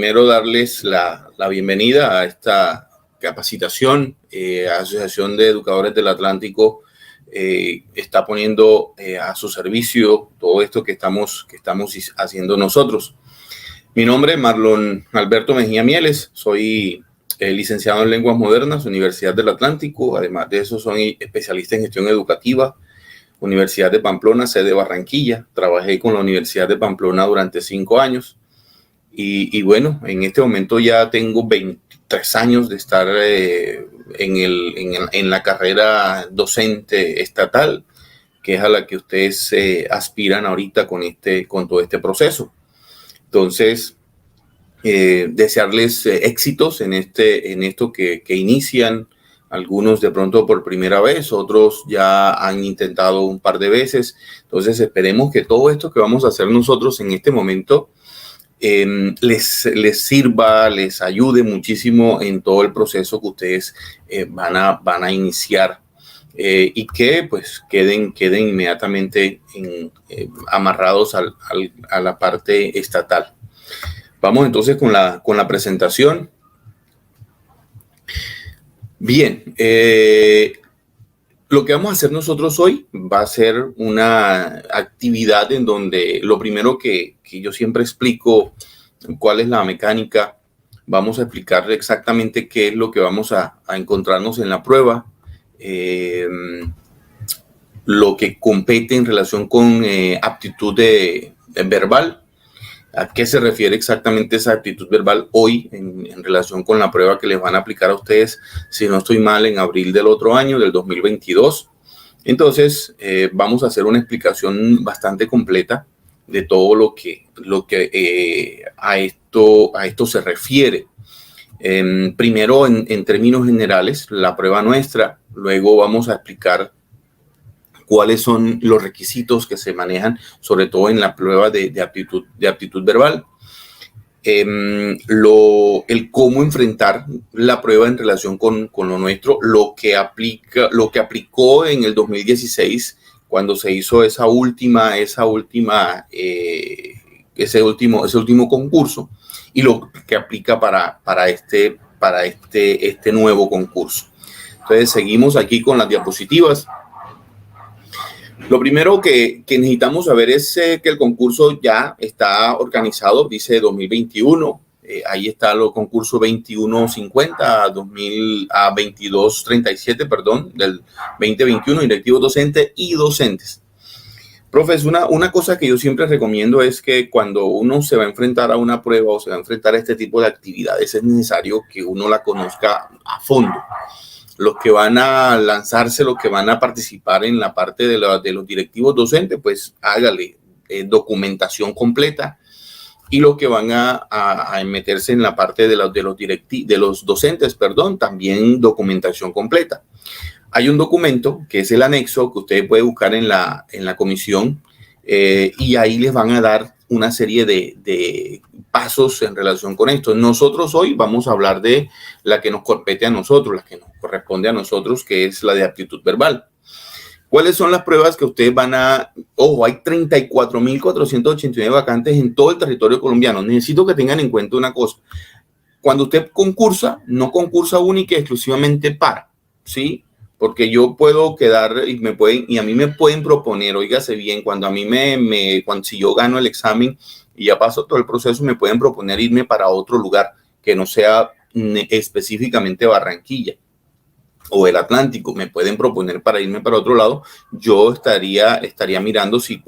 primero darles la bienvenida a esta capacitación. Asociación de Educadores del Atlántico está poniendo a su servicio todo esto que estamos haciendo nosotros. Mi nombre es Marlon Alberto Mejía Mieles, soy licenciado en Lenguas Modernas, Universidad del Atlántico. Además de eso, soy especialista en gestión educativa, Universidad de Pamplona, sede Barranquilla. Trabajé con la Universidad de Pamplona durante 5 años. Y bueno, en este momento ya tengo 23 años de estar en la carrera docente estatal, que es a la que ustedes aspiran ahorita con todo este proceso. Entonces, desearles éxitos en esto que inician. Algunos de pronto por primera vez, otros ya han intentado un par de veces. Entonces, esperemos que todo esto que vamos a hacer nosotros en este momento les sirva, les ayude muchísimo en todo el proceso que ustedes van a iniciar y que pues queden inmediatamente amarrados a la parte estatal. Vamos entonces con la presentación. Bien, lo que vamos a hacer nosotros hoy va a ser una actividad en donde lo primero que yo siempre explico cuál es la mecánica. Vamos a explicar exactamente qué es lo que vamos a encontrarnos en la prueba, lo que compete en relación con aptitud verbal. ¿A qué se refiere exactamente esa aptitud verbal hoy en relación con la prueba que les van a aplicar a ustedes, si no estoy mal, en abril del otro año, del 2022? Entonces, vamos a hacer una explicación bastante completa de todo lo que a esto se refiere. Primero, en términos generales, la prueba nuestra. Luego vamos a explicar cuáles son los requisitos que se manejan, sobre todo en la prueba de aptitud verbal. El cómo enfrentar la prueba en relación con lo nuestro, lo que aplicó en el 2016 cuando se hizo ese último concurso, y lo que aplica para este nuevo concurso. Entonces seguimos aquí con las diapositivas. Lo primero que necesitamos saber es que el concurso ya está organizado, dice 2021. Ahí está el concurso 2150 a 2237, perdón, del 2021, directivos docentes y docentes. Profes, una cosa que yo siempre recomiendo es que cuando uno se va a enfrentar a una prueba o se va a enfrentar a este tipo de actividades, es necesario que uno la conozca a fondo. Los que van a lanzarse, los que van a participar en la parte de los directivos docentes, pues hágale documentación completa. Y los que van a meterse en la parte de los docentes, también documentación completa. Hay un documento que es el anexo que ustedes pueden buscar en la comisión y ahí les van a dar una serie de pasos en relación con esto. Nosotros hoy vamos a hablar de la que nos compete a nosotros, la que nos corresponde a nosotros, que es la de aptitud verbal. ¿Cuáles son las pruebas que ustedes van a...? Ojo, hay 34.489 vacantes en todo el territorio colombiano. Necesito que tengan en cuenta una cosa. Cuando usted concursa, no concursa única y exclusivamente para, ¿sí? Porque yo puedo quedar y a mí me pueden proponer, óigase bien, cuando a mí si yo gano el examen y ya paso todo el proceso, me pueden proponer irme para otro lugar que no sea específicamente Barranquilla o el Atlántico. Me pueden proponer para irme para otro lado. Yo estaría mirando si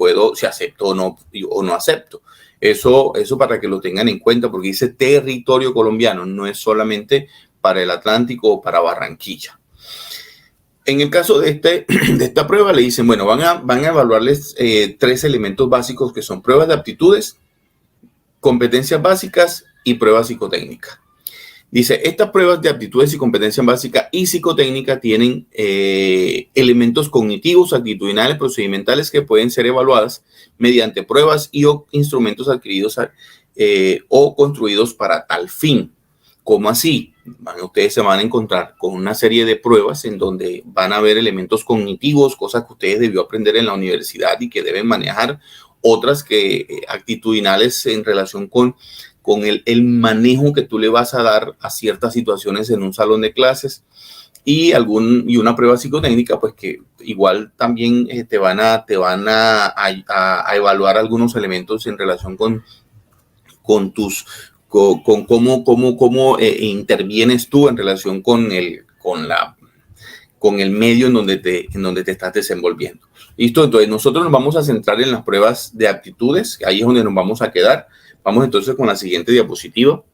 acepto o no acepto. Eso para que lo tengan en cuenta, porque dice territorio colombiano, no es solamente para el Atlántico o para Barranquilla. En el caso de esta prueba le dicen, bueno, van a evaluarles 3 elementos básicos que son pruebas de aptitudes, competencias básicas y pruebas psicotécnicas. Dice, estas pruebas de aptitudes y competencias básicas y psicotécnicas tienen elementos cognitivos, actitudinales, procedimentales que pueden ser evaluadas mediante pruebas y o instrumentos adquiridos o construidos para tal fin. ¿Cómo así? Ustedes se van a encontrar con una serie de pruebas en donde van a ver elementos cognitivos, cosas que ustedes debió aprender en la universidad y que deben manejar, otras que actitudinales en relación con con el manejo que tú le vas a dar a ciertas situaciones en un salón de clases y una prueba psicotécnica, pues que igual también te van a evaluar algunos elementos en relación con cómo intervienes tú en relación con el medio en donde te estás desenvolviendo. ¿Listo? Entonces nosotros nos vamos a centrar en las pruebas de aptitudes, ahí es donde nos vamos a quedar. Vamos entonces con la siguiente diapositiva.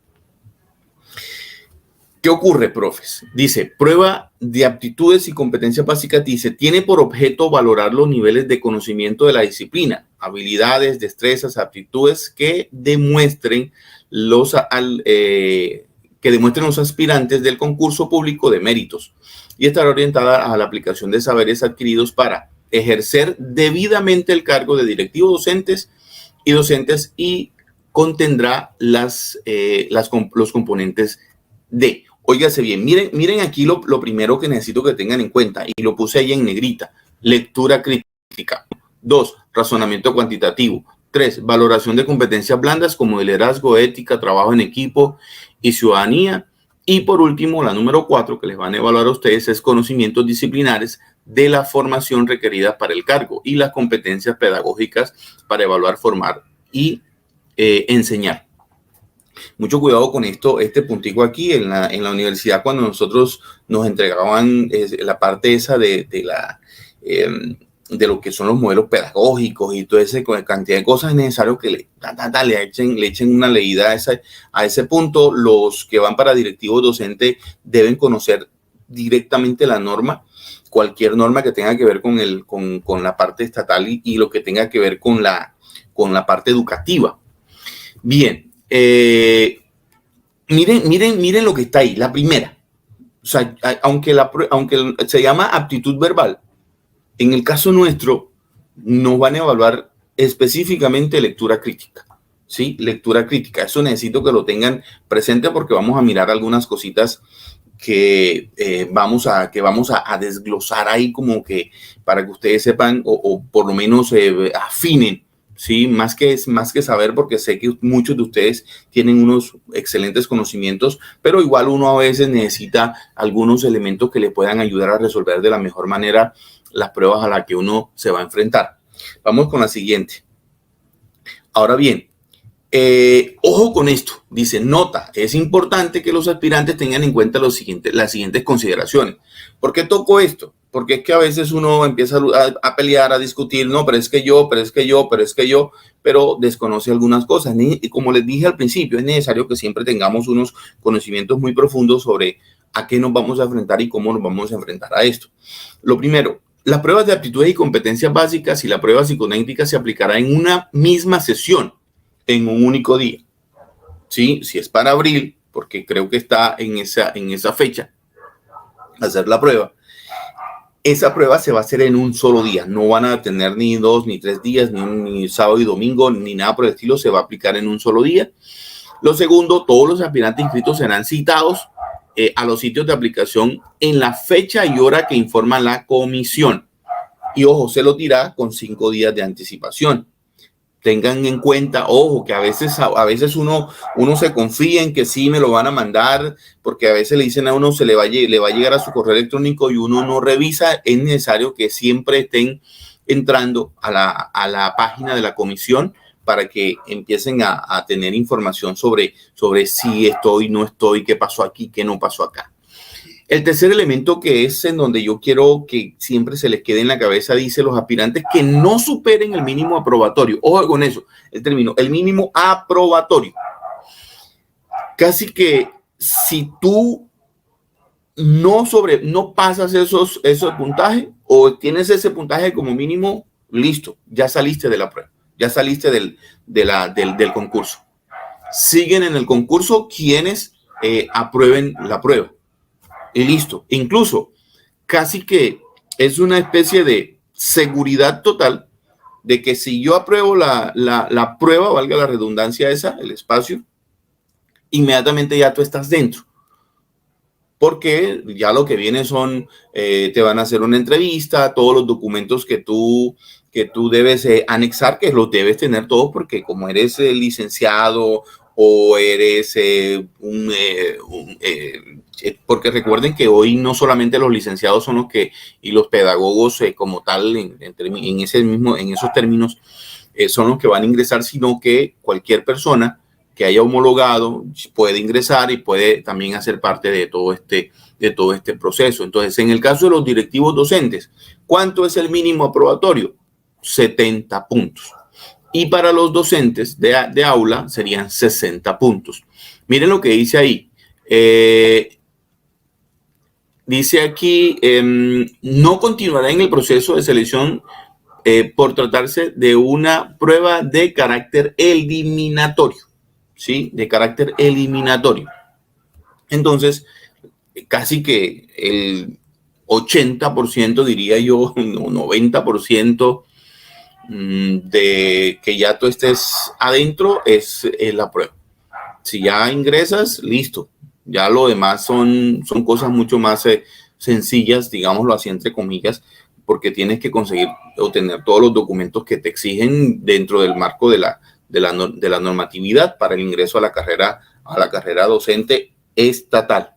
¿Qué ocurre, profes? Dice, prueba de aptitudes y competencias básicas, dice, tiene por objeto valorar los niveles de conocimiento de la disciplina, habilidades, destrezas, aptitudes que demuestren los aspirantes del concurso público de méritos y estará orientada a la aplicación de saberes adquiridos para ejercer debidamente el cargo de directivos docentes y contendrá los componentes de. Óigase bien, miren aquí lo primero que necesito que tengan en cuenta, y lo puse ahí en negrita: lectura crítica. 2, razonamiento cuantitativo. 3, valoración de competencias blandas como liderazgo, ética, trabajo en equipo y ciudadanía. Y por último, la número 4 que les van a evaluar a ustedes es conocimientos disciplinares de la formación requerida para el cargo y las competencias pedagógicas para evaluar, formar y enseñar. Mucho cuidado con este puntico aquí en la universidad. Cuando nosotros nos entregaban la parte esa de lo que son los modelos pedagógicos y toda esa cantidad de cosas, es necesario que le echen una leída a ese punto. Los que van para directivos docentes deben conocer directamente la norma, cualquier norma que tenga que ver con la parte estatal y lo que tenga que ver con la parte educativa. Bien. Miren lo que está ahí, la primera. O sea, aunque se llama aptitud verbal, en el caso nuestro nos van a evaluar específicamente lectura crítica. ¿Sí? Lectura crítica. Eso necesito que lo tengan presente porque vamos a mirar algunas cositas que vamos a desglosar ahí, como que para que ustedes sepan o por lo menos afinen. Sí, más que saber, porque sé que muchos de ustedes tienen unos excelentes conocimientos, pero igual uno a veces necesita algunos elementos que le puedan ayudar a resolver de la mejor manera las pruebas a las que uno se va a enfrentar. Vamos con la siguiente. Ahora bien, ojo con esto. Dice, nota, es importante que los aspirantes tengan en cuenta las siguientes consideraciones. ¿Por qué toco esto? Porque es que a veces uno empieza a pelear, a discutir, no, pero desconoce algunas cosas. Y como les dije al principio, es necesario que siempre tengamos unos conocimientos muy profundos sobre a qué nos vamos a enfrentar y cómo nos vamos a enfrentar a esto. Lo primero, las pruebas de aptitudes y competencias básicas y la prueba psicotécnica se aplicará en una misma sesión, en un único día. ¿Sí? Si es para abril, porque creo que está en esa fecha, hacer la prueba. Esa prueba se va a hacer en un solo día. No van a tener ni 2 ni 3 días, ni sábado y domingo, ni nada por el estilo. Se va a aplicar en un solo día. Lo segundo, todos los aspirantes inscritos serán citados a los sitios de aplicación en la fecha y hora que informa la comisión. Y ojo, se lo dirá con 5 días de anticipación. Tengan en cuenta, ojo, que a veces uno se confía en que sí me lo van a mandar, porque a veces le dicen a uno le va a llegar a su correo electrónico y uno no revisa. Es necesario que siempre estén entrando a la página de la comisión para que empiecen a tener información sobre si estoy, no estoy, qué pasó aquí, qué no pasó acá. El tercer elemento, que es en donde yo quiero que siempre se les quede en la cabeza, dice: los aspirantes que no superen el mínimo aprobatorio. Ojo con eso, el mínimo aprobatorio. Casi que si tú no pasas esos puntajes o tienes ese puntaje como mínimo, listo, ya saliste de la prueba, ya saliste del concurso. Siguen en el concurso quienes aprueben la prueba. Y listo. Incluso casi que es una especie de seguridad total de que si yo apruebo la prueba, valga la redundancia el espacio, inmediatamente ya tú estás dentro. Porque ya lo que viene son, te van a hacer una entrevista, todos los documentos que tú debes anexar, que los debes tener todos, porque como eres licenciado o eres porque recuerden que hoy no solamente los licenciados son los que, y los pedagogos como tal, en esos términos, son los que van a ingresar, sino que cualquier persona que haya homologado puede ingresar y puede también hacer parte de todo este proceso. Entonces, en el caso de los directivos docentes, ¿cuánto es el mínimo aprobatorio? 70 puntos. Y para los docentes de aula serían 60 puntos. Miren lo que dice ahí. Dice aquí, no continuará en el proceso de selección por tratarse de una prueba de carácter eliminatorio, ¿sí? De carácter eliminatorio. Entonces, casi que el 80%, diría yo, 90%, de que ya tú estés adentro es la prueba. Si ya ingresas, listo. Ya lo demás son cosas mucho más sencillas, digámoslo así, entre comillas, porque tienes que conseguir obtener todos los documentos que te exigen dentro del marco de la normatividad para el ingreso a la carrera docente estatal.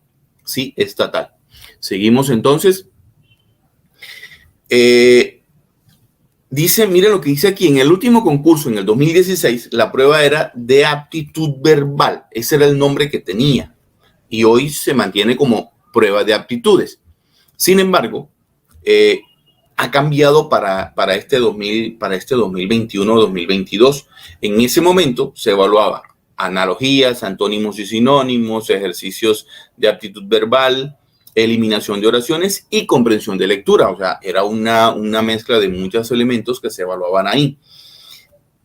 Sí, estatal. Seguimos entonces. Dice, mire lo que dice aquí, en el último concurso, en el 2016, la prueba era de aptitud verbal. Ese era el nombre que tenía. Y hoy se mantiene como prueba de aptitudes. Sin embargo, ha cambiado para este 2021-2022. En ese momento se evaluaba analogías, antónimos y sinónimos, ejercicios de aptitud verbal, eliminación de oraciones y comprensión de lectura. O sea, era una mezcla de muchos elementos que se evaluaban ahí.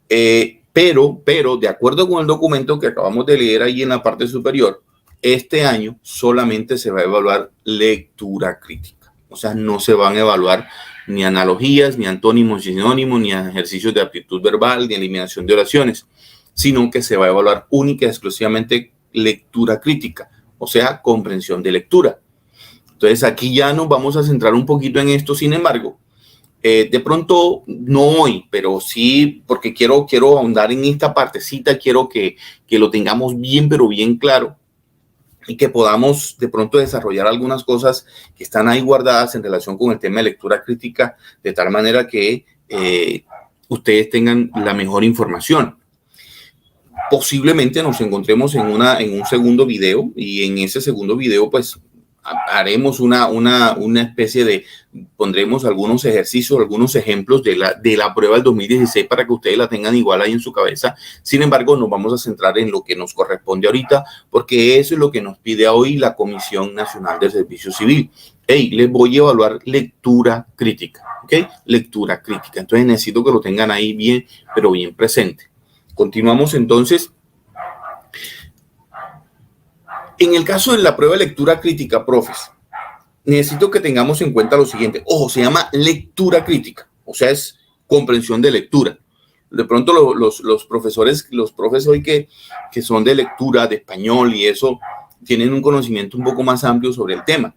Pero, de acuerdo con el documento que acabamos de leer ahí en la parte superior, este año solamente se va a evaluar lectura crítica. O sea, no se van a evaluar ni analogías, ni antónimos y sinónimos, ni ejercicios de aptitud verbal, ni eliminación de oraciones, sino que se va a evaluar única y exclusivamente lectura crítica, o sea, comprensión de lectura. Entonces, aquí ya nos vamos a centrar un poquito en esto. Sin embargo, de pronto, no hoy, pero sí, porque quiero ahondar en esta partecita, quiero que lo tengamos bien, pero bien claro, y que podamos de pronto desarrollar algunas cosas que están ahí guardadas en relación con el tema de lectura crítica, de tal manera que ustedes tengan la mejor información. Posiblemente nos encontremos en un segundo video, y en ese segundo video, pues, haremos una especie de, pondremos algunos ejercicios, algunos ejemplos de la prueba del 2016 para que ustedes la tengan igual ahí en su cabeza. Sin embargo, nos vamos a centrar en lo que nos corresponde ahorita, porque eso es lo que nos pide hoy la Comisión Nacional del Servicio Civil. Hey, les voy a evaluar lectura crítica, ¿ok? Lectura crítica. Entonces necesito que lo tengan ahí bien, pero bien presente. Continuamos entonces. En el caso de la prueba de lectura crítica, profes, necesito que tengamos en cuenta lo siguiente. Ojo, se llama lectura crítica, o sea, es comprensión de lectura. De pronto los profes hoy que son de lectura, de español y eso, tienen un conocimiento un poco más amplio sobre el tema.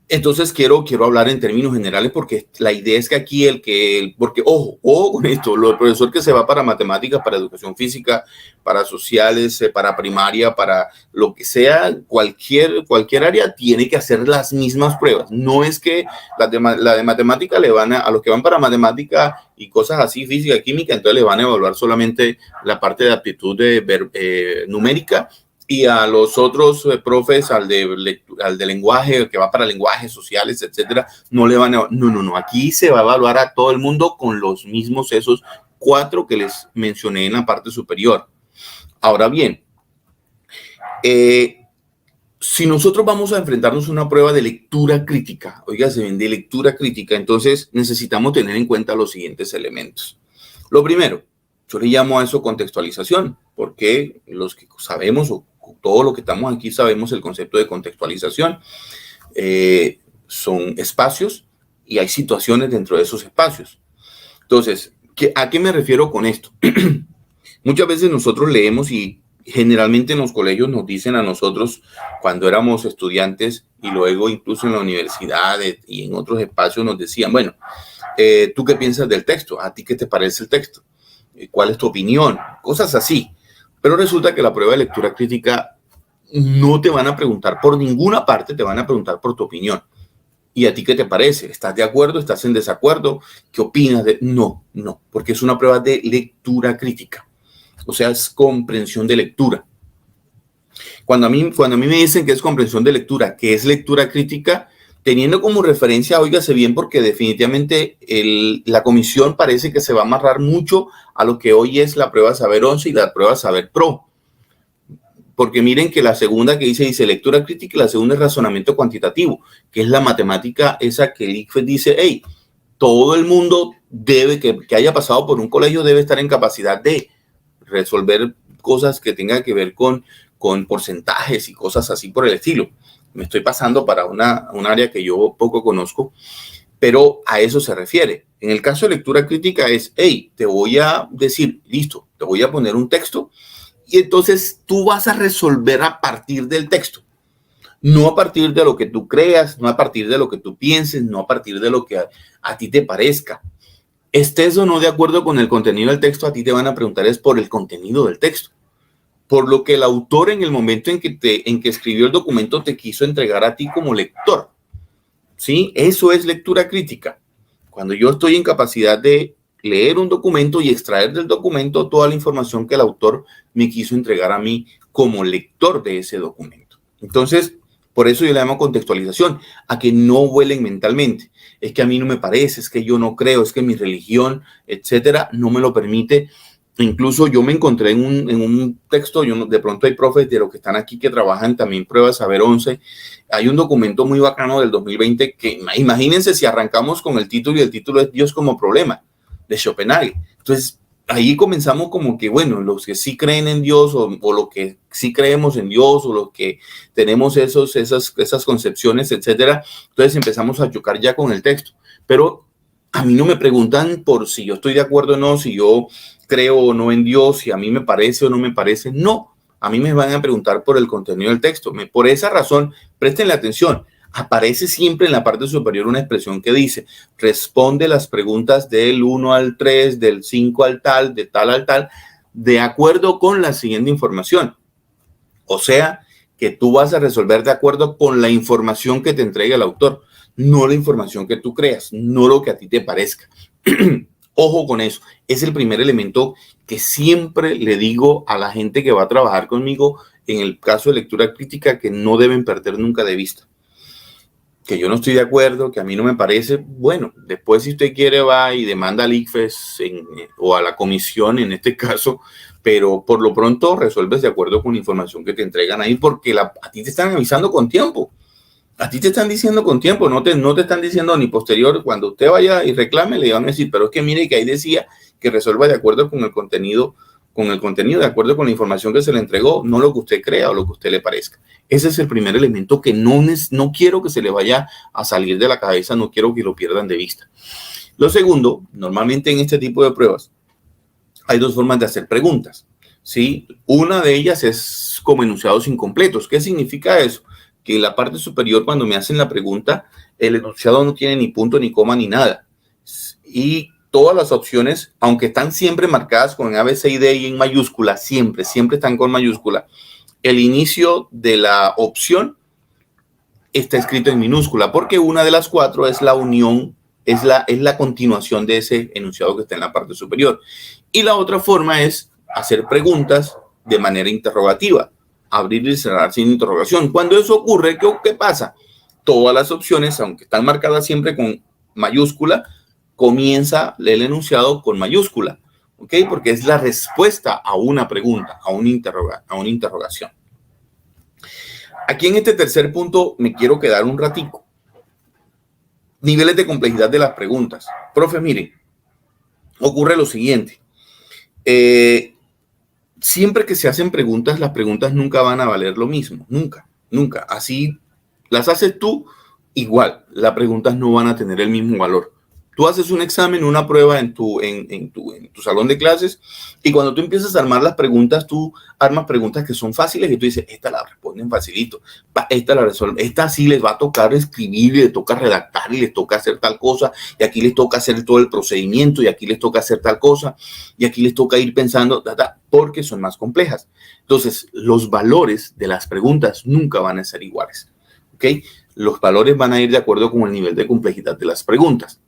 Entonces quiero hablar en términos generales, porque la idea es que aquí porque ojo con esto, el profesor que se va para matemáticas, para educación física, para sociales, para primaria, para lo que sea, cualquier área, tiene que hacer las mismas pruebas. No es que la de matemática le van a los que van para matemática y cosas así, física, química, entonces le van a evaluar solamente la parte de aptitud numérica. Y a los otros profes, al de lenguaje, que va para lenguajes sociales, etcétera, no le van a... No. Aquí se va a evaluar a todo el mundo con los mismos, esos 4 que les mencioné en la parte superior. Ahora bien, si nosotros vamos a enfrentarnos a una prueba de lectura crítica, de lectura crítica, entonces necesitamos tener en cuenta los siguientes elementos. Lo primero, yo le llamo a eso contextualización, porque los que sabemos, o todo lo que estamos aquí sabemos el concepto de contextualización, son espacios y hay situaciones dentro de esos espacios. Entonces, ¿a qué me refiero con esto? Muchas veces nosotros leemos y generalmente en los colegios nos dicen a nosotros cuando éramos estudiantes y luego incluso en la universidad y en otros espacios nos decían, bueno, ¿tú qué piensas del texto? ¿A ti qué te parece el texto? ¿Cuál es tu opinión? Cosas así. Pero resulta que la prueba de lectura crítica no te van a preguntar por ninguna parte, te van a preguntar por tu opinión. ¿Y a ti qué te parece? ¿Estás de acuerdo? ¿Estás en desacuerdo? ¿Qué opinas de...? No, porque es una prueba de lectura crítica. O sea, es comprensión de lectura. Cuando a mí me dicen que es comprensión de lectura, que es lectura crítica, teniendo como referencia, óigase bien, porque definitivamente la comisión parece que se va a amarrar mucho a lo que hoy es la prueba Saber 11 y la prueba Saber Pro. Porque miren que la segunda que dice lectura crítica y la segunda es razonamiento cuantitativo, que es la matemática esa que el ICFES dice, hey, todo el mundo que haya pasado por un colegio debe estar en capacidad de resolver cosas que tengan que ver con porcentajes y cosas así por el estilo. Me estoy pasando para un área que yo poco conozco, pero a eso se refiere. En el caso de lectura crítica es, hey, te voy a decir, listo, te voy a poner un texto, y entonces tú vas a resolver a partir del texto, no a partir de lo que tú creas, no a partir de lo que tú pienses, no a partir de lo que a ti te parezca. Estés o no de acuerdo con el contenido del texto, a ti te van a preguntar es por el contenido del texto, por lo que el autor en el momento en que escribió el documento te quiso entregar a ti como lector. ¿Sí? Eso es lectura crítica. Cuando yo estoy en capacidad de leer un documento y extraer del documento toda la información que el autor me quiso entregar a mí como lector de ese documento. Entonces, por eso yo le llamo contextualización, a que no vuelen mentalmente. Es que a mí no me parece, es que yo no creo, es que mi religión, etcétera, no me lo permite. Incluso yo me encontré en un texto, de pronto hay profes de los que están aquí que trabajan también pruebas Saber 11. Hay un documento muy bacano del 2020 que imagínense si arrancamos con el título y el título es Dios como problema, de Schopenhauer. Entonces, ahí comenzamos como que, bueno, los que sí creen en Dios o los que sí creemos en Dios o los que tenemos esas concepciones, etcétera. Entonces empezamos a chocar ya con el texto. Pero a mí no me preguntan por si yo estoy de acuerdo o no, si yo creo o no en Dios, si a mí me parece o no me parece. No, a mí me van a preguntar por el contenido del texto. Por esa razón, presten la atención. Aparece siempre en la parte superior una expresión que dice, responde las preguntas del 1 al 3, del 5 al tal, de tal al tal, de acuerdo con la siguiente información. O sea, que tú vas a resolver de acuerdo con la información que te entrega el autor, no la información que tú creas, no lo que a ti te parezca. Ojo con eso. Es el primer elemento que siempre le digo a la gente que va a trabajar conmigo en el caso de lectura crítica que no deben perder nunca de vista. Que yo no estoy de acuerdo, que a mí no me parece, bueno, después si usted quiere va y demanda al ICFES o a la comisión en este caso, pero por lo pronto resuelves de acuerdo con la información que te entregan ahí porque a ti te están avisando con tiempo. A ti te están diciendo con tiempo, no te están diciendo ni posterior. Cuando usted vaya y reclame, le van a decir, pero es que mire que ahí decía que resuelva de acuerdo con el contenido, de acuerdo con la información que se le entregó, no lo que usted crea o lo que a usted le parezca. Ese es el primer elemento que no quiero que se le vaya a salir de la cabeza, no quiero que lo pierdan de vista. Lo segundo, normalmente en este tipo de pruebas hay dos formas de hacer preguntas, ¿sí? Una de ellas es como enunciados incompletos. ¿Qué significa eso? Que en la parte superior, cuando me hacen la pregunta, el enunciado no tiene ni punto, ni coma, ni nada. Y todas las opciones, aunque están siempre marcadas con A, B, C y D y en mayúscula, siempre están con mayúscula, el inicio de la opción está escrito en minúscula, porque una de las cuatro es la unión, es la continuación de ese enunciado que está en la parte superior. Y la otra forma es hacer preguntas de manera interrogativa, abrir y cerrar sin interrogación. Cuando eso ocurre, ¿qué pasa? Todas las opciones, aunque están marcadas siempre con mayúscula, comienza el enunciado con mayúscula, ¿ok? Porque es la respuesta a una pregunta, a una interrogación. Aquí en este tercer punto me quiero quedar un ratico. Niveles de complejidad de las preguntas. Profe, mire, ocurre lo siguiente. Siempre que se hacen preguntas, las preguntas nunca van a valer lo mismo. Nunca. Así las haces tú, igual. Las preguntas no van a tener el mismo valor. Tú haces un examen, una prueba en tu salón de clases, y cuando tú empiezas a armar las preguntas, tú armas preguntas que son fáciles y tú dices, esta la responden facilito, esta la resuelven, esta sí les va a tocar escribir, les toca redactar y les toca hacer tal cosa, y aquí les toca hacer todo el procedimiento, y aquí les toca hacer tal cosa, y aquí les toca ir pensando, porque son más complejas. Entonces, los valores de las preguntas nunca van a ser iguales, ¿ok? Los valores van a ir de acuerdo con el nivel de complejidad de las preguntas.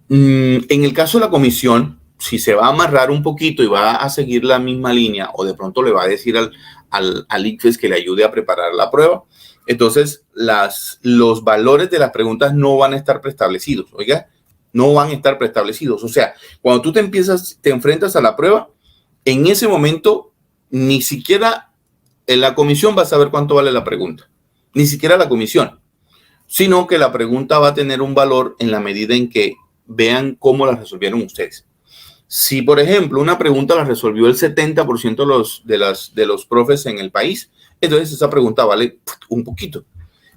En el caso de la comisión, si se va a amarrar un poquito y va a seguir la misma línea, o de pronto le va a decir al ICFES que le ayude a preparar la prueba, entonces los valores de las preguntas no van a estar preestablecidos. Oiga, no van a estar preestablecidos. O sea, cuando tú te enfrentas a la prueba, en ese momento ni siquiera en la comisión va a saber cuánto vale la pregunta. Ni siquiera la comisión. Sino que la pregunta va a tener un valor en la medida en que vean cómo la resolvieron ustedes. Si, por ejemplo, una pregunta la resolvió el 70% de los profes en el país, entonces esa pregunta vale un poquito.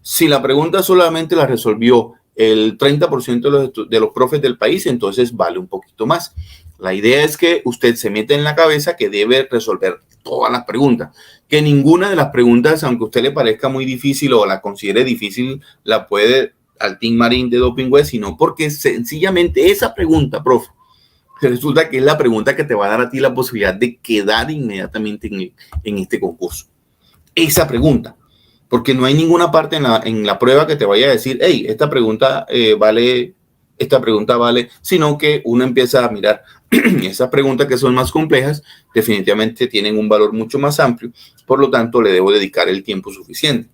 Si la pregunta solamente la resolvió el 30% de los profes del país, entonces vale un poquito más. La idea es que usted se mete en la cabeza que debe resolver todas las preguntas, que ninguna de las preguntas, aunque a usted le parezca muy difícil o la considere difícil, la puede al Team Marín de Doping Web, sino porque sencillamente esa pregunta, profe, resulta que es la pregunta que te va a dar a ti la posibilidad de quedar inmediatamente en este concurso. Esa pregunta, porque no hay ninguna parte en la prueba que te vaya a decir, hey, esta pregunta vale, sino que uno empieza a mirar esas preguntas que son más complejas, definitivamente tienen un valor mucho más amplio, por lo tanto le debo dedicar el tiempo suficiente.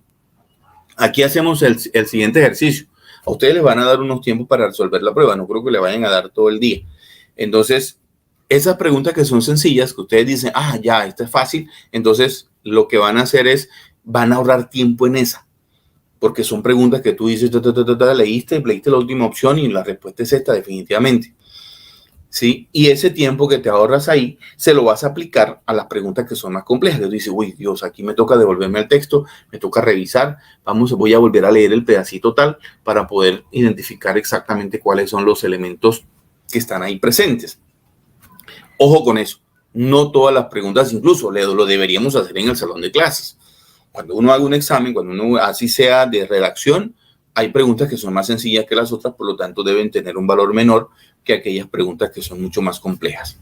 Aquí hacemos el siguiente ejercicio. A ustedes les van a dar unos tiempos para resolver la prueba, no creo que le vayan a dar todo el día. Entonces, esas preguntas que son sencillas, que ustedes dicen, ya, esta es fácil, entonces lo que van a hacer es, van a ahorrar tiempo en esa, porque son preguntas que tú dices, leíste la última opción y la respuesta es esta, definitivamente. ¿Sí? Y ese tiempo que te ahorras ahí, se lo vas a aplicar a las preguntas que son más complejas. Tú dices, uy, Dios, aquí me toca devolverme el texto, me toca revisar, voy a volver a leer el pedacito tal para poder identificar exactamente cuáles son los elementos que están ahí presentes. Ojo con eso, no todas las preguntas, incluso lo deberíamos hacer en el salón de clases. Cuando uno haga un examen, cuando uno así sea de redacción, hay preguntas que son más sencillas que las otras, por lo tanto deben tener un valor menor que aquellas preguntas que son mucho más complejas.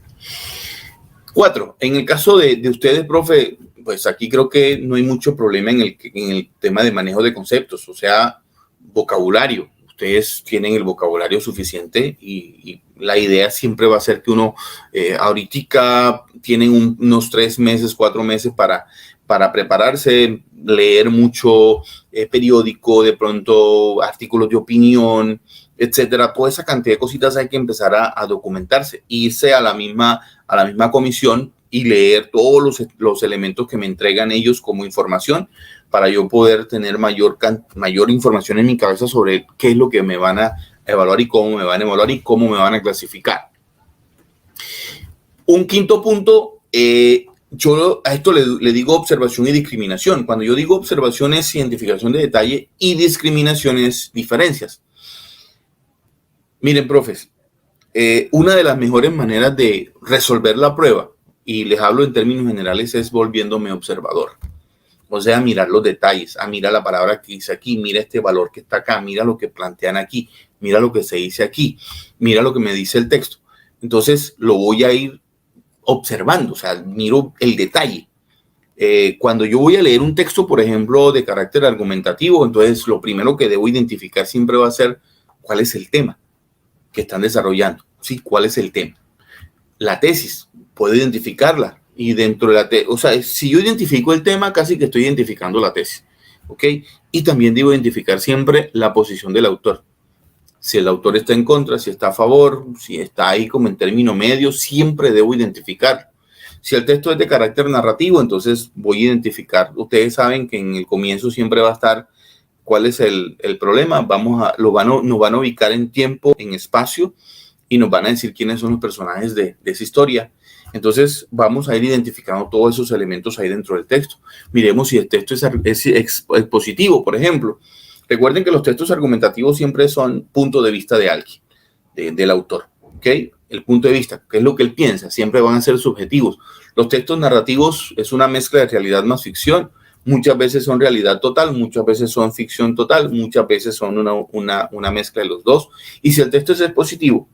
4. En el caso de ustedes, profe, pues aquí creo que no hay mucho problema en el tema de manejo de conceptos, o sea, vocabulario. Ustedes tienen el vocabulario suficiente y la idea siempre va a ser que uno ahorita tienen unos 3 meses, 4 meses para prepararse, leer mucho periódico, de pronto artículos de opinión, etcétera. Toda esa cantidad de cositas hay que empezar a documentarse, irse a la misma comisión y leer todos los elementos que me entregan ellos como información para yo poder tener mayor información en mi cabeza sobre qué es lo que me van a evaluar y cómo me van a evaluar y cómo me van a clasificar. Un quinto punto, yo a esto le digo observación y discriminación. Cuando yo digo observación es identificación de detalle y discriminación es diferencias. Miren, profes, una de las mejores maneras de resolver la prueba, y les hablo en términos generales, es volviéndome observador. O sea, mirar los detalles, mira la palabra que dice aquí, mira este valor que está acá, mira lo que plantean aquí, mira lo que se dice aquí, mira lo que me dice el texto. Entonces, lo voy a ir observando, o sea, miro el detalle. Cuando yo voy a leer un texto, por ejemplo, de carácter argumentativo, entonces lo primero que debo identificar siempre va a ser cuál es el tema que están desarrollando. Sí, ¿cuál es el tema? La tesis, puedo identificarla. Y dentro de la tesis, o sea, si yo identifico el tema, casi que estoy identificando la tesis. ¿Ok? Y también debo identificar siempre la posición del autor. Si el autor está en contra, si está a favor, si está ahí como en término medio, siempre debo identificarlo. Si el texto es de carácter narrativo, entonces voy a identificar. Ustedes saben que en el comienzo siempre va a estar cuál es el problema. Nos van a ubicar en tiempo, en espacio, y nos van a decir quiénes son los personajes de esa historia. Entonces vamos a ir identificando todos esos elementos ahí dentro del texto. Miremos si el texto es expositivo, por ejemplo. Recuerden que los textos argumentativos siempre son punto de vista de alguien. del autor, ¿ok? El punto de vista, qué es lo que él piensa, siempre van a ser subjetivos. Los textos narrativos es una mezcla de realidad más ficción. Muchas veces son realidad total, muchas veces son ficción total, muchas veces son una mezcla de los dos. Y si el texto es expositivo,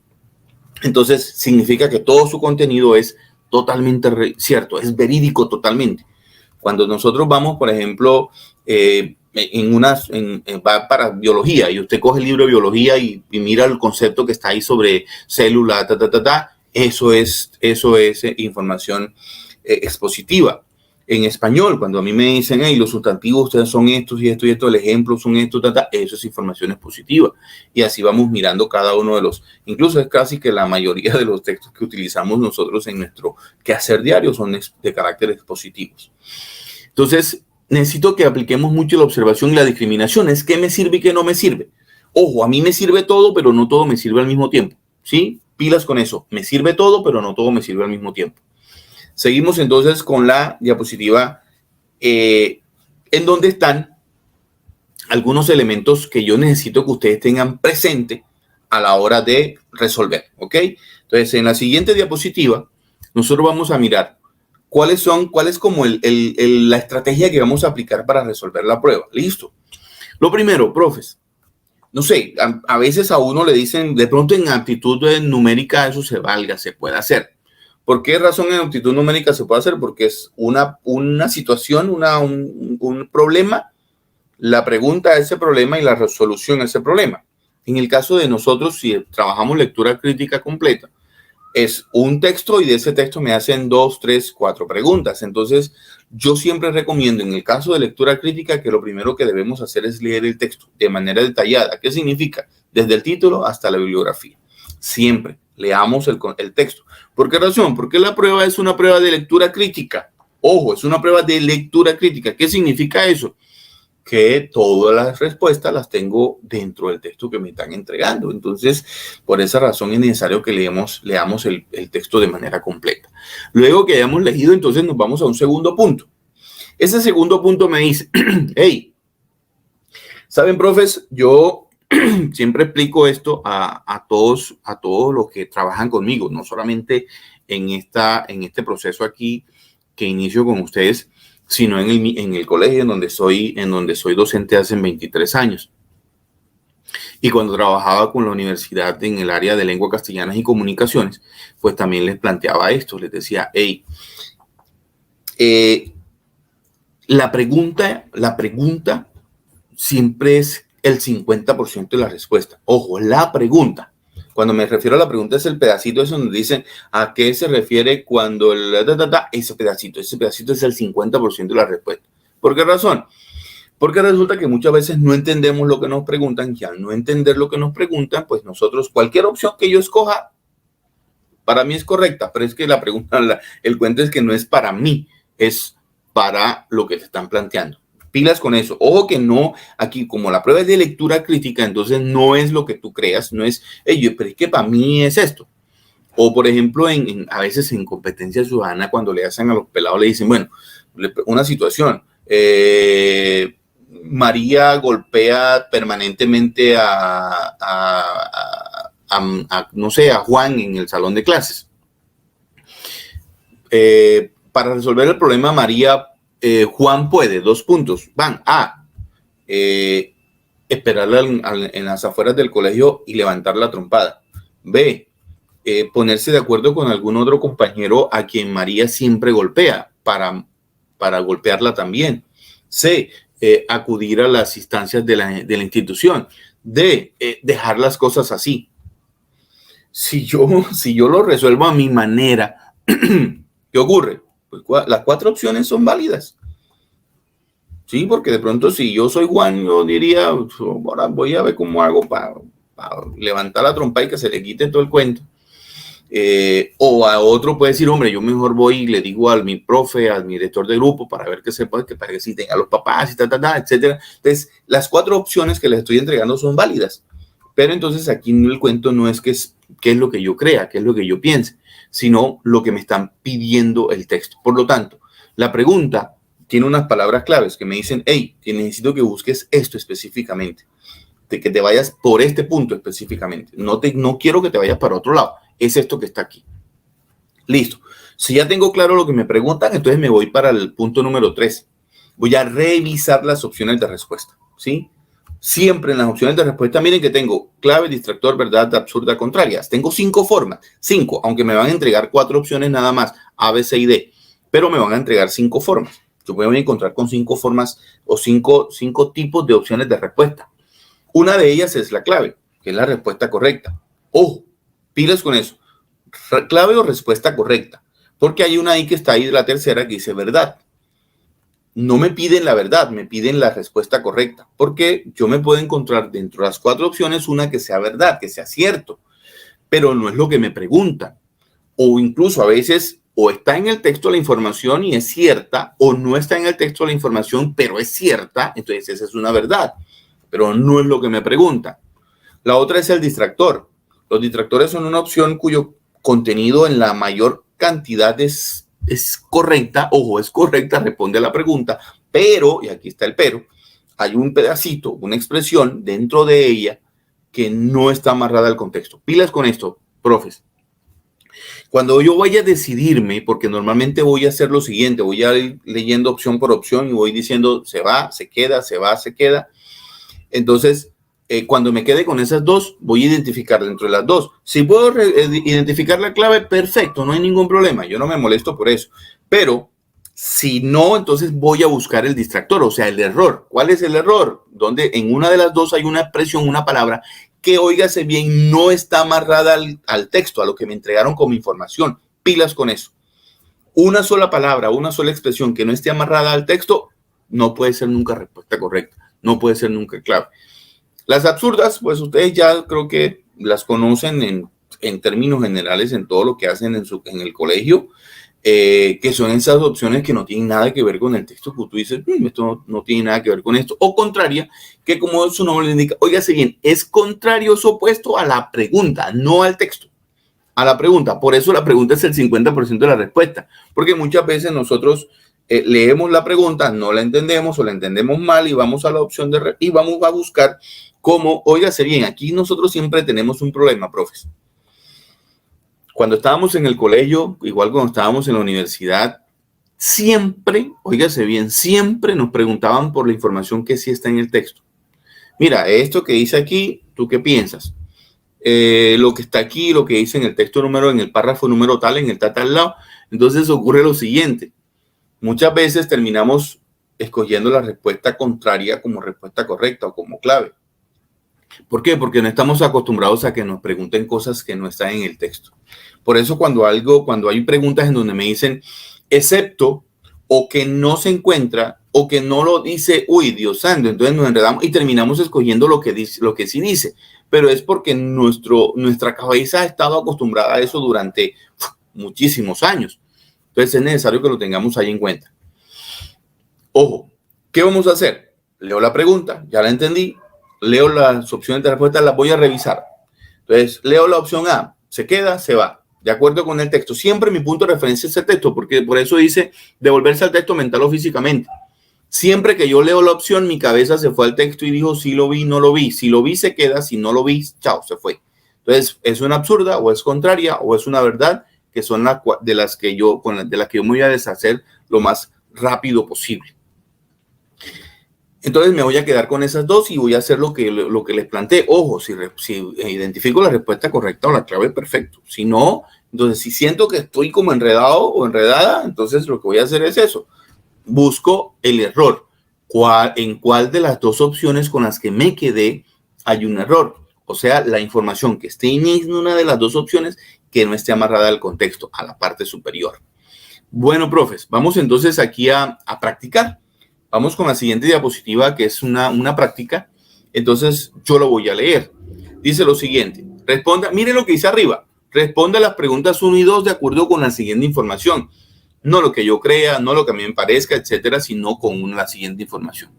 entonces significa que todo su contenido es totalmente cierto, es verídico totalmente. Cuando nosotros vamos, por ejemplo, va para biología y usted coge el libro de biología y mira el concepto que está ahí sobre célula, eso es información expositiva. En español, cuando a mí me dicen, hey, los sustantivos ustedes son estos y esto y esto, el ejemplo son estos, eso es información expositiva. Y así vamos mirando cada uno de los, incluso es casi que la mayoría de los textos que utilizamos nosotros en nuestro quehacer diario son de carácter expositivos. Entonces, necesito que apliquemos mucho la observación y la discriminación. Es qué me sirve y qué no me sirve. Ojo, a mí me sirve todo, pero no todo me sirve al mismo tiempo. ¿Sí? Pilas con eso. Me sirve todo, pero no todo me sirve al mismo tiempo. Seguimos entonces con la diapositiva en donde están algunos elementos que yo necesito que ustedes tengan presente a la hora de resolver. ¿Ok? Entonces, en la siguiente diapositiva, nosotros vamos a mirar cuál es como la estrategia que vamos a aplicar para resolver la prueba. Listo. Lo primero, profes, no sé, a veces a uno le dicen, de pronto en aptitud numérica eso se puede hacer. ¿Por qué razón en aptitud numérica se puede hacer? Porque es una situación, un problema, la pregunta a ese problema y la resolución a ese problema. En el caso de nosotros, si trabajamos lectura crítica completa, es un texto y de ese texto me hacen 2, 3, 4 preguntas. Entonces, yo siempre recomiendo en el caso de lectura crítica que lo primero que debemos hacer es leer el texto de manera detallada. ¿Qué significa? Desde el título hasta la bibliografía. Siempre leamos el texto. ¿Por qué razón? Porque la prueba es una prueba de lectura crítica. Ojo, es una prueba de lectura crítica. ¿Qué significa eso? Que todas las respuestas las tengo dentro del texto que me están entregando. Entonces, por esa razón es necesario que leamos el texto de manera completa. Luego que hayamos leído, entonces nos vamos a un segundo punto. Ese segundo punto me dice, hey, ¿saben, profes? Yo siempre explico esto a todos los que trabajan conmigo, no solamente en este proceso aquí que inicio con ustedes, sino en el colegio en donde soy docente hace 23 años. Y cuando trabajaba con la universidad en el área de lengua castellana y comunicaciones, pues también les planteaba esto, les decía, hey, la pregunta siempre es el 50% de la respuesta. Ojo, la pregunta. Cuando me refiero a la pregunta es el pedacito ese donde dicen a qué se refiere cuando ese pedacito es el 50% de la respuesta. ¿Por qué razón? Porque resulta que muchas veces no entendemos lo que nos preguntan y al no entender lo que nos preguntan, pues nosotros, cualquier opción que yo escoja, para mí es correcta, pero es que la pregunta, el cuento es que no es para mí, es para lo que te están planteando. Pilas con eso. Ojo que no, aquí como la prueba es de lectura crítica, entonces no es lo que tú creas, no es, pero es que para mí es esto. O por ejemplo, a veces en competencia ciudadana, cuando le hacen a los pelados, le dicen, bueno, una situación, María golpea permanentemente no sé, a Juan en el salón de clases. Para resolver el problema, Juan puede, 2 puntos, van a esperarle en las afueras del colegio y levantar la trompada. B, ponerse de acuerdo con algún otro compañero a quien María siempre golpea para golpearla también. C, acudir a las instancias de la institución. D, dejar las cosas así. Si yo lo resuelvo a mi manera, ¿qué ocurre? Pues las 4 opciones son válidas. Sí, porque de pronto si yo soy Juan, yo diría, ahora voy a ver cómo hago para levantar la trompa y que se le quite todo el cuento. O a otro puede decir, hombre, yo mejor voy y le digo a mi profe, al mi director de grupo, para ver qué se puede, para que si tenga los papás y etcétera. Entonces, las 4 opciones que les estoy entregando son válidas. Pero entonces aquí el cuento no es qué es lo que yo crea, qué es lo que yo piense, sino lo que me están pidiendo el texto. Por lo tanto, la pregunta tiene unas palabras claves que me dicen, hey, necesito que busques esto específicamente. que te vayas por este punto específicamente. No quiero que te vayas para otro lado. Es esto que está aquí. Listo. Si ya tengo claro lo que me preguntan, entonces me voy para el punto número 3. Voy a revisar las opciones de respuesta, ¿sí? Siempre en las opciones de respuesta, miren que tengo clave, distractor, verdad, absurda, contrarias. Tengo 5 formas, 5, aunque me van a entregar 4 opciones nada más, A, B, C y D, pero me van a entregar 5 formas. Yo me voy a encontrar con 5 formas o 5 tipos de opciones de respuesta. Una de ellas es la clave, que es la respuesta correcta. Ojo, pilas con eso. Clave o respuesta correcta. Porque hay una ahí que está ahí de la tercera que dice verdad. No me piden la verdad, me piden la respuesta correcta. Porque yo me puedo encontrar dentro de las 4 opciones una que sea verdad, que sea cierto. Pero no es lo que me preguntan. O incluso a veces o está en el texto la información y es cierta, o no está en el texto la información, pero es cierta. Entonces esa es una verdad. Pero no es lo que me preguntan. La otra es el distractor. Los distractores son una opción cuyo contenido en la mayor cantidad es correcta, ojo, es correcta, responde a la pregunta, pero, y aquí está el pero, hay un pedacito, una expresión dentro de ella que no está amarrada al contexto. Pilas con esto, profes. Cuando yo vaya a decidirme, porque normalmente voy a hacer lo siguiente, voy a ir leyendo opción por opción y voy diciendo se va, se queda, se va, se queda. Entonces, cuando me quede con esas 2, voy a identificar dentro de las 2. Si puedo identificar la clave, perfecto, no hay ningún problema. Yo no me molesto por eso. Pero si no, entonces voy a buscar el distractor, o sea, el error. ¿Cuál es el error? Donde en una de las 2 hay una expresión, una palabra que, óigase bien, no está amarrada al texto, a lo que me entregaron como información. Pilas con eso. Una sola palabra, una sola expresión que no esté amarrada al texto, no puede ser nunca respuesta correcta. No puede ser nunca clave. Las absurdas, pues ustedes ya creo que las conocen en términos generales en todo lo que hacen en el colegio, que son esas opciones que no tienen nada que ver con el texto, que tú dices, esto no tiene nada que ver con esto, o contraria, que como su nombre le indica, óigase bien, es contrario, es opuesto a la pregunta, no al texto, a la pregunta. Por eso la pregunta es el 50% de la respuesta, porque muchas veces nosotros leemos la pregunta, no la entendemos o la entendemos mal y vamos a la opción y vamos a buscar cómo, óigase bien, aquí nosotros siempre tenemos un problema, profes. Cuando estábamos en el colegio, igual cuando estábamos en la universidad, siempre, óigase bien, siempre nos preguntaban por la información que sí está en el texto. Mira, esto que dice aquí, ¿tú qué piensas? Lo que está aquí, lo que dice en el texto número, en el párrafo número tal, en el tal lado. Entonces ocurre lo siguiente. Muchas veces terminamos escogiendo la respuesta contraria como respuesta correcta o como clave. ¿Por qué? Porque no estamos acostumbrados a que nos pregunten cosas que no están en el texto. Por eso cuando hay preguntas en donde me dicen excepto o que no se encuentra o que no lo dice, uy, Dios santo, entonces nos enredamos y terminamos escogiendo lo que dice, lo que sí dice. Pero es porque nuestra cabeza ha estado acostumbrada a eso durante muchísimos años. Entonces es necesario que lo tengamos ahí en cuenta. Ojo, ¿qué vamos a hacer? Leo la pregunta, ya la entendí. Leo las opciones de respuesta, las voy a revisar. Entonces, leo la opción A, se queda, se va, de acuerdo con el texto. Siempre mi punto de referencia es el texto, porque por eso dice devolverse al texto mental o físicamente. Siempre que yo leo la opción, mi cabeza se fue al texto y dijo, si lo vi, no lo vi. Si lo vi, se queda, si no lo vi, chao, se fue. Entonces, es una absurda o es contraria o es una verdad, que son de las que yo me voy a deshacer lo más rápido posible. Entonces me voy a quedar con esas 2 y voy a hacer lo que les planteé. Ojo, si identifico la respuesta correcta o la clave, perfecto. Si no, entonces si siento que estoy como enredado o enredada, entonces lo que voy a hacer es eso. Busco el error. ¿En cuál de las 2 opciones con las que me quedé hay un error? O sea, la información que esté en una de las 2 opciones que no esté amarrada al contexto, a la parte superior. Bueno, profes, vamos entonces aquí a practicar. Vamos con la siguiente diapositiva, que es una práctica. Entonces, yo lo voy a leer. Dice lo siguiente. Responda, mire lo que dice arriba. Responda a las preguntas 1 y 2 de acuerdo con la siguiente información. No lo que yo crea, no lo que a mí me parezca, etcétera, sino con la siguiente información.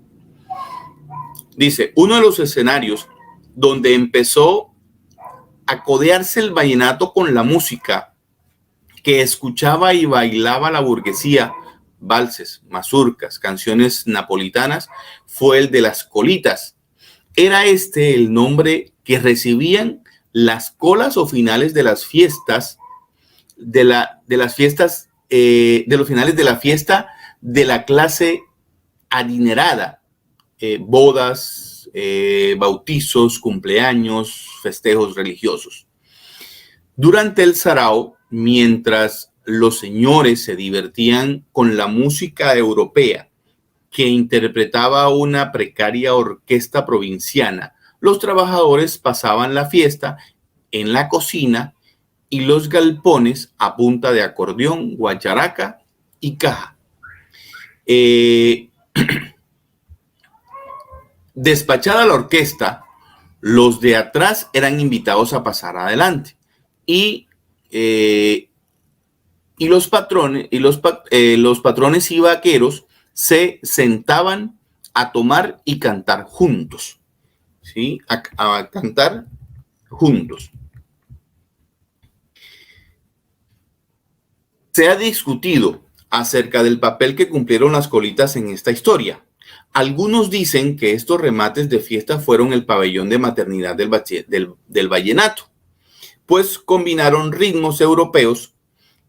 Dice, uno de los escenarios donde empezó a codearse el vallenato con la música que escuchaba y bailaba la burguesía, valses, mazurcas, canciones napolitanas, fue el de las colitas. Era este el nombre que recibían las colas o finales de las fiestas, de los finales de la fiesta de la clase adinerada, bodas, bautizos, cumpleaños, festejos religiosos. Durante el sarao, mientras los señores se divertían con la música europea que interpretaba una precaria orquesta provinciana, los trabajadores pasaban la fiesta en la cocina y los galpones a punta de acordeón, guacharaca y caja. Despachada la orquesta, los de atrás eran invitados a pasar adelante y los patrones y vaqueros se sentaban a tomar y cantar juntos, ¿sí? A cantar juntos. Se ha discutido acerca del papel que cumplieron las colitas en esta historia. Algunos dicen que estos remates de fiesta fueron el pabellón de maternidad del vallenato, pues combinaron ritmos europeos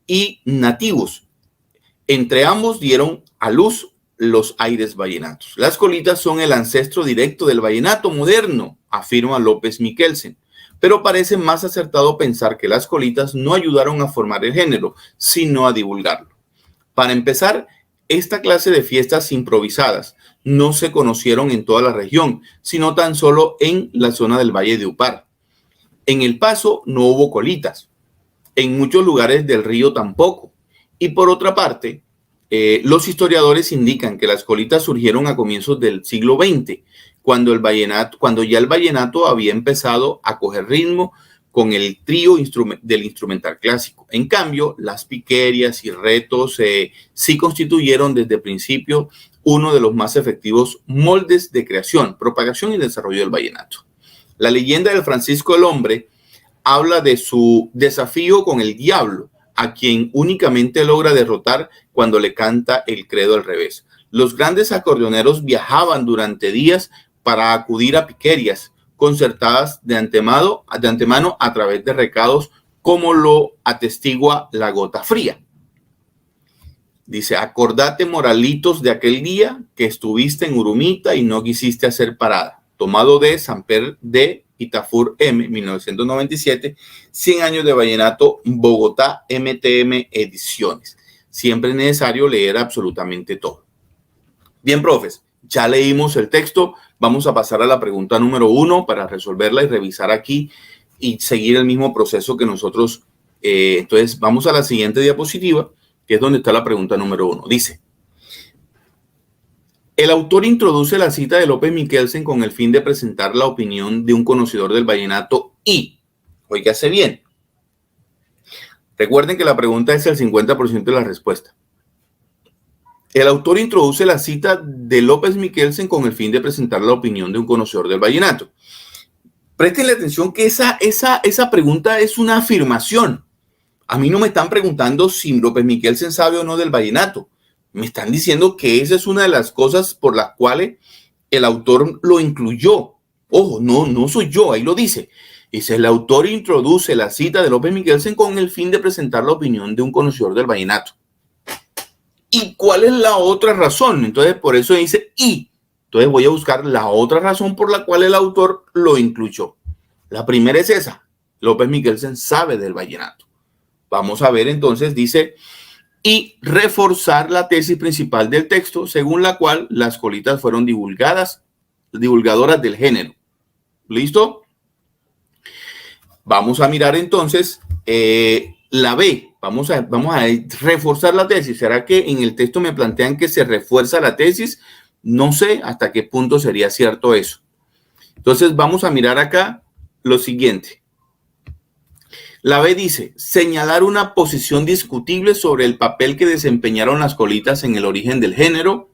y nativos. Entre ambos dieron a luz los aires vallenatos. Las colitas son el ancestro directo del vallenato moderno, afirma López Michelsen, pero parece más acertado pensar que las colitas no ayudaron a formar el género, sino a divulgarlo. Para empezar, esta clase de fiestas improvisadas no se conocieron en toda la región, sino tan solo en la zona del Valle de Upar. En El Paso no hubo colitas, en muchos lugares del río tampoco. Y por otra parte, los historiadores indican que las colitas surgieron a comienzos del siglo XX, cuando ya el vallenato había empezado a coger ritmo con el trío del instrumental clásico. En cambio, las piquerías y retos sí constituyeron desde el principio uno de los más efectivos moldes de creación, propagación y desarrollo del vallenato. La leyenda del Francisco el Hombre habla de su desafío con el diablo, a quien únicamente logra derrotar cuando le canta el credo al revés. Los grandes acordeoneros viajaban durante días para acudir a piquerías concertadas de antemano a través de recados, como lo atestigua La Gota Fría. Dice: acordate, moralitos, de aquel día que estuviste en Urumita y no quisiste hacer parada. Tomado de Samper de Itafur M, 1997, 100 años de vallenato, Bogotá, MTM Ediciones. Siempre es necesario leer absolutamente todo. Bien, profes, ya leímos el texto. Vamos a pasar a la pregunta número 1 para resolverla y revisar aquí y seguir el mismo proceso que nosotros. Entonces, vamos a la siguiente diapositiva, que es donde está la pregunta número 1. Dice: el autor introduce la cita de López Michelsen con el fin de presentar la opinión de un conocedor del vallenato y, óigase bien, recuerden que la pregunta es el 50% de la respuesta. El autor introduce la cita de López Michelsen con el fin de presentar la opinión de un conocedor del vallenato. Prestenle atención que esa pregunta es una afirmación. A mí no me están preguntando si López Michelsen sabe o no del vallenato. Me están diciendo que esa es una de las cosas por las cuales el autor lo incluyó. Ojo, no soy yo, ahí lo dice. Dice: el autor introduce la cita de López Michelsen con el fin de presentar la opinión de un conocedor del vallenato. ¿Y cuál es la otra razón? Entonces, por eso dice y. Entonces voy a buscar la otra razón por la cual el autor lo incluyó. La primera es esa: López Michelsen sabe del vallenato. Vamos a ver entonces, dice: y reforzar la tesis principal del texto, según la cual las colitas fueron divulgadoras del género. ¿Listo? Vamos a mirar entonces la B. Vamos a reforzar la tesis. ¿Será que en el texto me plantean que se refuerza la tesis? No sé hasta qué punto sería cierto eso. Entonces vamos a mirar acá lo siguiente. La B dice: señalar una posición discutible sobre el papel que desempeñaron las colitas en el origen del género.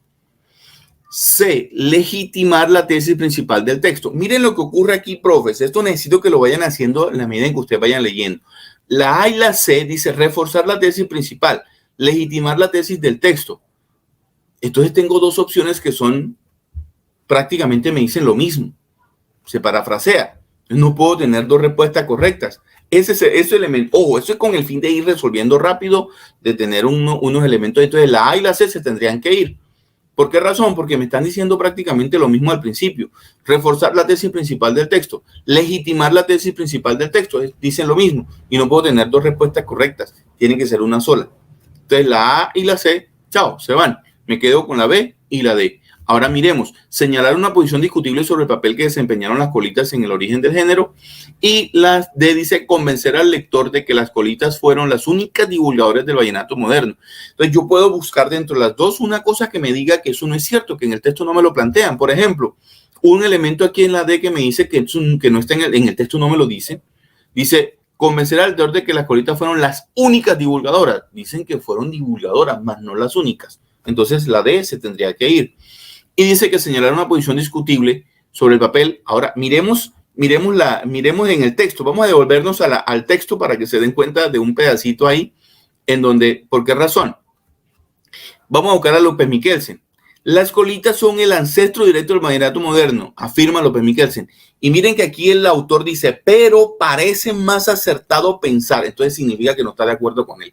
C, legitimar la tesis principal del texto. Miren lo que ocurre aquí, profes. Esto necesito que lo vayan haciendo en la medida en que ustedes vayan leyendo. La A y la C dice reforzar la tesis principal, legitimar la tesis del texto. Entonces tengo dos opciones que son prácticamente me dicen lo mismo. se parafrasea. No puedo tener dos respuestas correctas. Ese elemento, ojo, eso es con el fin de ir resolviendo rápido, de tener unos elementos. Entonces la A y la C se tendrían que ir. ¿Por qué razón? Porque me están diciendo prácticamente lo mismo al principio. Reforzar la tesis principal del texto, legitimar la tesis principal del texto, dicen lo mismo. Y no puedo tener dos respuestas correctas, tiene que ser una sola. Entonces la A y la C, chao, se van. Me quedo con la B y la D. Ahora miremos, señalar una posición discutible sobre el papel que desempeñaron las colitas en el origen del género. Y la D dice convencer al lector de que las colitas fueron las únicas divulgadoras del vallenato moderno. Entonces yo puedo buscar dentro de las dos una cosa que me diga que eso no es cierto, que en el texto no me lo plantean. Por ejemplo, un elemento aquí en la D que me dice que no está en el texto, no me lo dice. Dice convencer al lector de que las colitas fueron las únicas divulgadoras. Dicen que fueron divulgadoras, más no las únicas. Entonces la D se tendría que ir. Y dice que señalar una posición discutible sobre el papel. Ahora, miremos en el texto. Vamos a devolvernos al texto para que se den cuenta de un pedacito ahí en donde, ¿por qué razón? Vamos a buscar a López Michelsen. Las colitas son el ancestro directo del vallenato moderno, afirma López Michelsen. Y miren que aquí el autor dice, pero parece más acertado pensar. Entonces significa que no está de acuerdo con él.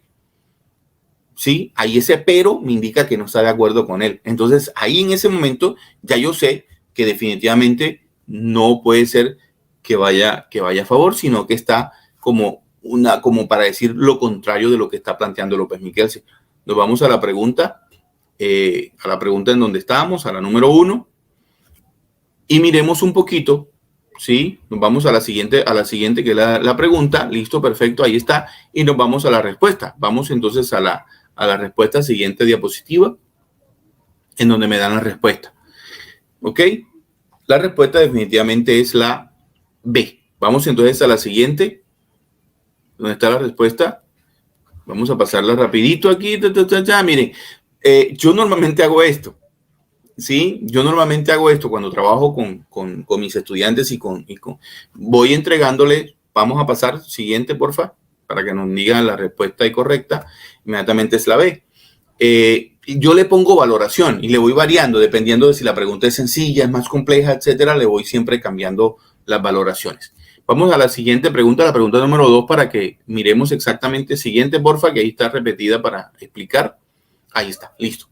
¿Sí? Ahí ese pero me indica que no está de acuerdo con él. Entonces, ahí en ese momento ya yo sé que definitivamente no puede ser que vaya a favor, sino que está como para decir lo contrario de lo que está planteando López Michelsen. Nos vamos a la pregunta en donde estábamos, a la número 1, y miremos un poquito, ¿sí? Nos vamos a la siguiente que es la pregunta. Listo, perfecto, ahí está. Y nos vamos a la respuesta. Vamos entonces a la respuesta, siguiente diapositiva, en donde me dan la respuesta. ¿Ok? La respuesta definitivamente es la B. Vamos entonces a la siguiente. ¿Dónde está la respuesta? Vamos a pasarla rapidito aquí. Miren, yo normalmente hago esto. ¿Sí? Yo normalmente hago esto cuando trabajo con mis estudiantes y voy entregándole. Vamos a pasar, siguiente, porfa, para que nos digan la respuesta correcta. Inmediatamente es la B. Yo le pongo valoración y le voy variando dependiendo de si la pregunta es sencilla, es más compleja, etcétera. Le voy siempre cambiando las valoraciones. Vamos a la siguiente pregunta, la pregunta número 2, para que miremos exactamente. Siguiente, porfa, que ahí está repetida para explicar. Ahí está, listo.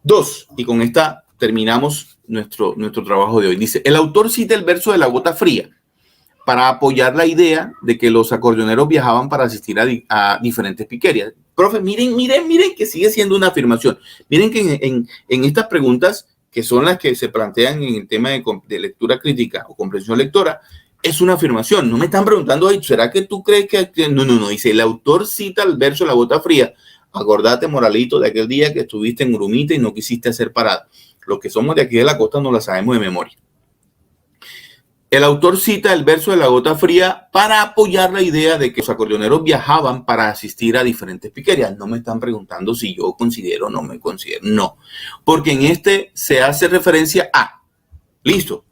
2, y con esta terminamos nuestro trabajo de hoy. Dice, el autor cita el verso de La Gota Fría para apoyar la idea de que los acordeoneros viajaban para asistir a diferentes piquerías. Profe, miren que sigue siendo una afirmación. Miren que en estas preguntas, que son las que se plantean en el tema de lectura crítica o comprensión lectora, es una afirmación. No me están preguntando, ¿será que tú crees que...? No. Dice, el autor cita el verso de La Gota Fría. Acordate, Moralito, de aquel día que estuviste en Urumita y no quisiste hacer parada. Los que somos de aquí de la costa no la sabemos de memoria. El autor cita el verso de La Gota Fría para apoyar la idea de que los acordeoneros viajaban para asistir a diferentes piquerías. No me están preguntando si yo considero o no me considero. No, porque en este se hace referencia a. Listo.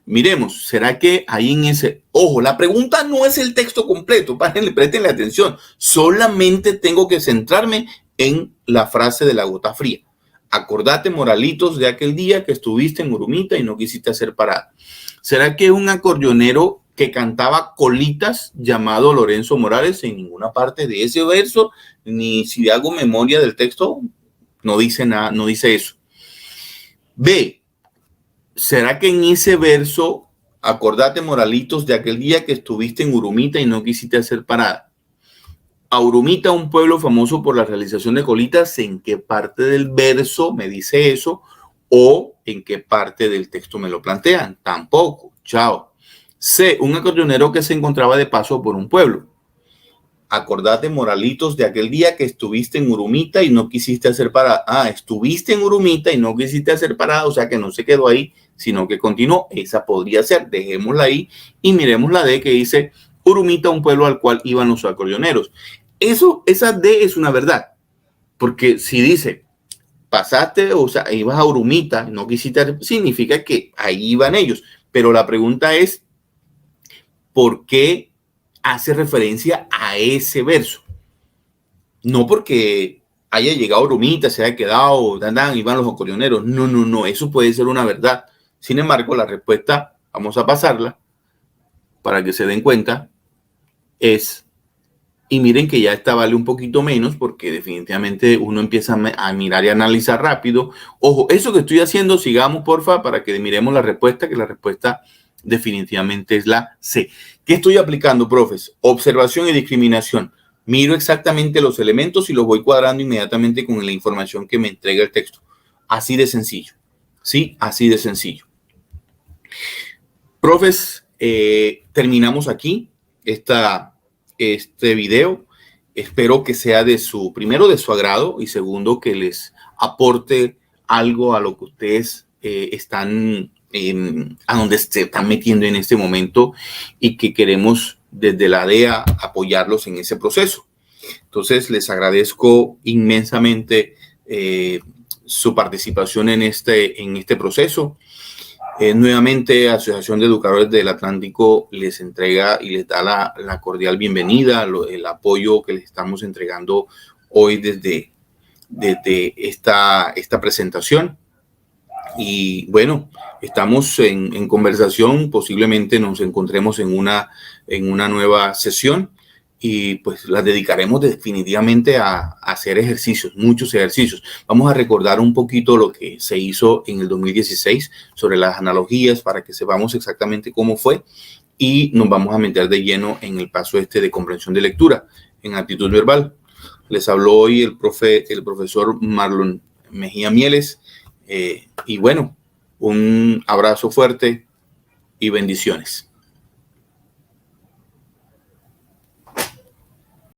Miremos, ¿será que ahí en ese... Ojo, la pregunta no es el texto completo. Préstenle atención. Solamente tengo que centrarme en la frase de La Gota Fría. Acordate, Moralitos, de aquel día que estuviste en Urumita y no quisiste hacer parada. ¿Será que un acordeonero que cantaba colitas llamado Lorenzo Morales? En ninguna parte de ese verso, ni si hago memoria del texto, no dice nada, no dice eso. B, ¿será que en ese verso, acordate, Moralitos, de aquel día que estuviste en Urumita y no quisiste hacer parada? A Urumita, un pueblo famoso por la realización de colitas, ¿en qué parte del verso me dice eso? ¿O en qué parte del texto me lo plantean? Tampoco. Chao. C, un acordeonero que se encontraba de paso por un pueblo. Acordate, Moralitos, de aquel día que estuviste en Urumita y no quisiste hacer parada. Estuviste en Urumita y no quisiste hacer parada, o sea que no se quedó ahí, sino que continuó. Esa podría ser. Dejémosla ahí y miremos la D que dice Urumita, un pueblo al cual iban los acordeoneros. Esa D es una verdad, porque si dice pasaste, o sea, ibas a Urumita, no quisiste, significa que ahí iban ellos. Pero la pregunta es, ¿por qué hace referencia a ese verso? No porque haya llegado Urumita, se haya quedado, iban los acordeoneros. No, eso puede ser una verdad. Sin embargo, la respuesta, vamos a pasarla, para que se den cuenta, es, y miren que ya esta vale un poquito menos porque definitivamente uno empieza a mirar y analizar rápido. Ojo, eso que estoy haciendo, sigamos porfa para que miremos la respuesta, que la respuesta definitivamente es la C. ¿Qué estoy aplicando, profes? Observación y discriminación. Miro exactamente los elementos y los voy cuadrando inmediatamente con la información que me entrega el texto. Así de sencillo. Sí, así de sencillo. Profes, terminamos aquí este video. Espero que sea primero de su agrado y segundo que les aporte algo a lo que ustedes están a donde se están metiendo en este momento y que queremos desde la DEA apoyarlos en ese proceso. Entonces les agradezco inmensamente su participación en este proceso. Nuevamente, Asociación de Educadores del Atlántico les entrega y les da la cordial bienvenida, el apoyo que les estamos entregando hoy desde esta presentación. Y bueno, estamos en conversación, posiblemente nos encontremos en una nueva sesión y pues las dedicaremos definitivamente a hacer ejercicios, muchos ejercicios. Vamos a recordar un poquito lo que se hizo en el 2016 sobre las analogías para que sepamos exactamente cómo fue y nos vamos a meter de lleno en el paso de comprensión de lectura en actitud verbal. Les habló hoy el profesor Marlon Mejía Mieles y bueno, un abrazo fuerte y bendiciones.